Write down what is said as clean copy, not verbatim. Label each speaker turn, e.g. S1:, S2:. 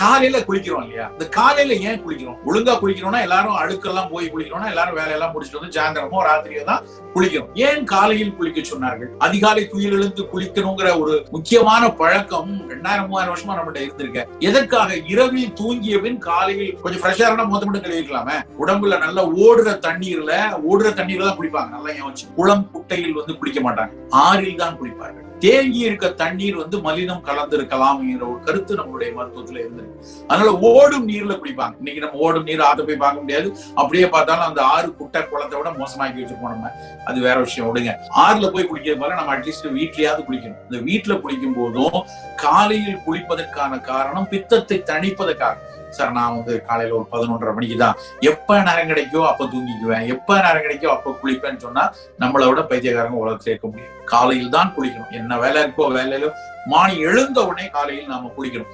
S1: காலையில குளிக்கிறோம் இல்லையா? இந்த காலையில ஏன் குளிக்கிறோம்? ஒழுங்கா குளிக்கிறோம்னா எல்லாரும் அழுக்கெல்லாம் போய் குளிக்கிறோம்னா எல்லாரும் வேலையெல்லாம் முடிச்சுட்டு வந்து சாயந்தரமோ ராத்திரியோ தான் குளிக்கிறோம். ஏன் காலையில் குளிக்க சொன்னார்கள்? அதிகாலை துயில் எழுந்து குளிக்கணுங்கிற ஒரு முக்கியமான பழக்கம் 2000-3000 வருஷமா நம்மகிட்ட இருந்திருக்க. எதற்காக? இரவில் தூங்கிய பின் காலையில் கொஞ்சம் ஃப்ரெஷ்ஷா இருந்தா மட்டும் கழுவிக்கலாமே. உடம்புல நல்லா ஓடுற தண்ணீர்ல தான் குளிப்பாங்க. நல்லா யோசிச்சு, குளம் குட்டையில் வந்து குளிக்க மாட்டாங்க, ஆறில் தான் குளிப்பார்கள். தேங்கி இருக்க தண்ணீர் வந்து மலினம் கலந்திருக்கலாம் என்கிற ஒரு கருத்து நம்மளுடைய மருத்துவத்துல இருந்திருக்கு. அதனால ஓடும் நீர்ல குளிப்பாங்க. இன்னைக்கு நம்ம ஓடும் நீர் ஆத்த போய் பார்க்க முடியாது. அப்படியே பார்த்தாலும் அந்த ஆறு குட்டை குளத்தை விட மோசமாக்கி வச்சிருப்போம் நம்ம. அது வேற விஷயம், விடுங்க. ஆறுல போய் குளிக்கிறது போல நம்ம அட்லீஸ்ட் வீட்லயாவது குளிக்கணும். இந்த வீட்டுல குளிக்கும் போதும் காலையில் குளிப்பதற்கான காரணம் பித்தத்தை தணிப்பதற்காக. சார் நான் வந்து காலையில ஒரு 11:30 மணிக்கு தான், எப்ப நேரம் கிடைக்கோ அப்ப தூங்கிக்குவேன், எப்ப நேரம் கிடைக்கோ அப்ப குளிப்பேன்னு சொன்னா நம்மளை விட பைத்தியக்காரங்க உலகத்துல இருக்க முடியும். காலையில் தான் குளிக்கணும். என்ன வேலை இருக்கோ வேலையில மார்னிங் எழுந்த உடனே காலையில் நாம குளிக்கணும்.